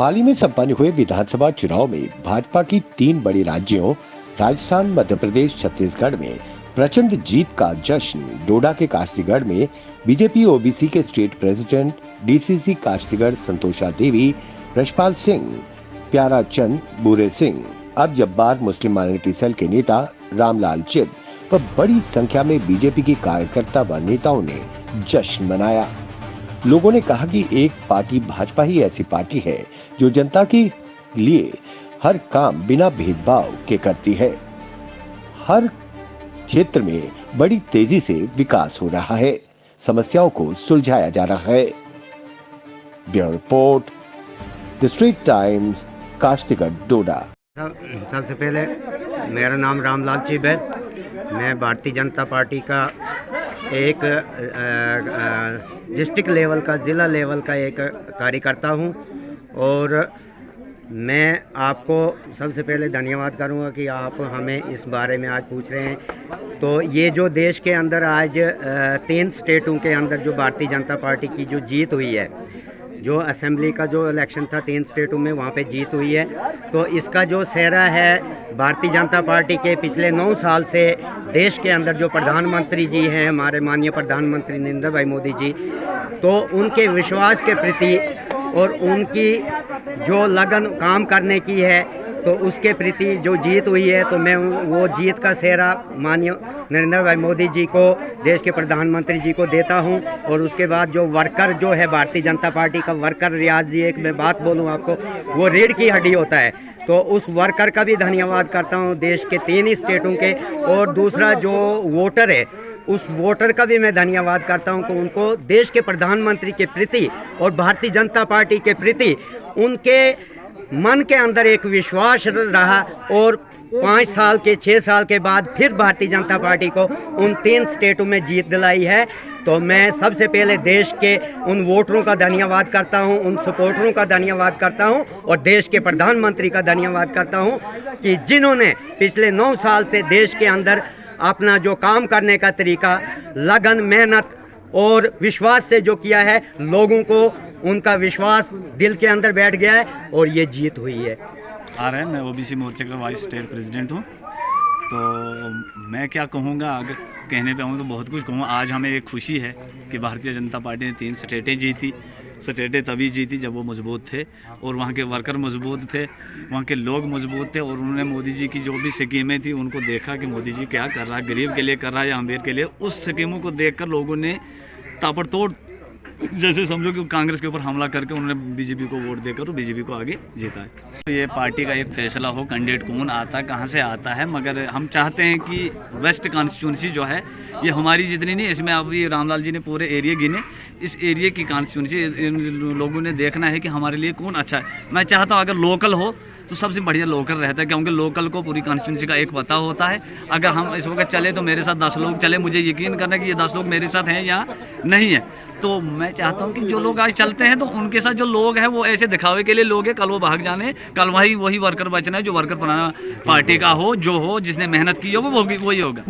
हाल ही में संपन्न हुए विधानसभा चुनाव में भाजपा की 3 बड़े राज्यों राजस्थान, मध्य प्रदेश, छत्तीसगढ़ में प्रचंड जीत का जश्न डोडा के कास्तीगढ़ में बीजेपी ओबीसी के स्टेट प्रेसिडेंट डीसीसी कास्तीगढ़ संतोषा देवी, रशपाल सिंह, प्यारा चंद बूरे सिंह, अब जब्बार मुस्लिम माइनॉरिटी सेल के नेता रामलाल चिब व बड़ी संख्या में बीजेपी के कार्यकर्ता व नेताओं ने जश्न मनाया। लोगों ने कहा कि एक पार्टी भाजपा ही ऐसी पार्टी है जो जनता के लिए हर काम बिना भेदभाव के करती है। हर क्षेत्र में बड़ी तेजी से विकास हो रहा है, समस्याओं को सुलझाया जा रहा है। Bureau report, the street times, Kastigarh, Doda. सबसे पहले मेरा नाम रामलाल चिब है। मैं भारतीय जनता पार्टी का एक डिस्ट्रिक्ट लेवल का, ज़िला लेवल का एक कार्यकर्ता हूं और मैं आपको सबसे पहले धन्यवाद करूंगा कि आप हमें इस बारे में आज पूछ रहे हैं। तो ये जो देश के अंदर आज 3 स्टेटों के अंदर जो भारतीय जनता पार्टी की जो जीत हुई है, जो असेंबली का जो इलेक्शन था 3 स्टेटों में, वहाँ पे जीत हुई है। तो इसका जो सेहरा है भारतीय जनता पार्टी के पिछले 9 साल से देश के अंदर जो प्रधानमंत्री जी हैं, हमारे माननीय प्रधानमंत्री नरेंद्र भाई मोदी जी, तो उनके विश्वास के प्रति और उनकी जो लगन काम करने की है, तो उसके प्रति जो जीत हुई है, तो मैं वो जीत का सेहरा माननीय नरेंद्र भाई मोदी जी को, देश के प्रधानमंत्री जी को देता हूं। और उसके बाद जो वर्कर जो है भारतीय जनता पार्टी का वर्कर, रियाज जी, एक मैं बात बोलूं आपको, वो रीढ़ की हड्डी होता है, तो उस वर्कर का भी धन्यवाद करता हूं देश के 3 ही स्टेटों के। और दूसरा जो वोटर है, उस वोटर का भी मैं धन्यवाद करता हूं कि उनको देश के प्रधानमंत्री के प्रति और भारतीय जनता पार्टी के प्रति उनके मन के अंदर एक विश्वास रहा और 5 साल के 6 साल के बाद फिर भारतीय जनता पार्टी को उन 3 स्टेटों में जीत दिलाई है। तो मैं सबसे पहले देश के उन वोटरों का धन्यवाद करता हूं, उन सपोर्टरों का धन्यवाद करता हूं और देश के प्रधानमंत्री का धन्यवाद करता हूं कि जिन्होंने पिछले 9 साल से देश के अंदर अपना जो काम करने का तरीका, लगन, मेहनत और विश्वास से जो किया है, लोगों को उनका विश्वास दिल के अंदर बैठ गया है और ये जीत हुई है। मैं ओबीसी मोर्चे का वाइस स्टेट प्रेसिडेंट हूँ। तो मैं क्या कहूँगा, अगर कहने पे आऊँ तो बहुत कुछ कहूँ। आज हमें एक खुशी है कि भारतीय जनता पार्टी ने 3 स्टेटें जीती। स्टेटें तभी जीती जब वो मजबूत थे और वहाँ के वर्कर मजबूत थे, वहाँ के लोग मजबूत थे और उन्होंने मोदी जी की जो भी स्कीमें थी उनको देखा कि मोदी जी क्या कर रहा है, गरीब के लिए कर रहा है या अमीर के लिए। उस स्कीमों को देखकर लोगों ने ताबड़तोड़, जैसे समझो कि कांग्रेस के ऊपर हमला करके उन्होंने बीजेपी को वोट देकर और बीजेपी को आगे जीता है। तो ये पार्टी का एक फैसला हो, कैंडिडेट कौन आता है, कहाँ से आता है, मगर हम चाहते हैं कि वेस्ट कॉन्स्टिट्यूंसी जो है ये हमारी जितनी नहीं, इसमें अभी रामलाल जी ने पूरे एरिया गिने, इस एरिया की कॉन्स्टिट्यूंसी इन लोगों ने देखना है कि हमारे लिए कौन अच्छा है। मैं चाहता हूँ अगर लोकल हो तो सबसे बढ़िया लोकल रहता है, क्योंकि लोकल को पूरी कॉन्स्टिट्यूंसी का एक पता होता है। अगर हम इस वक्त चले तो मेरे साथ 10 लोग चले, मुझे यकीन करना कि ये 10 लोग मेरे साथ हैं या नहीं है। तो मैं चाहता हूं कि जो लोग आज चलते हैं तो उनके साथ जो लोग हैं वो ऐसे दिखावे के लिए लोग हैं, कल वो भाग जाने, कल वही वर्कर बचना है जो वर्कर पुराना पार्टी का हो, जो हो, जिसने मेहनत की हो, वो वही होगा।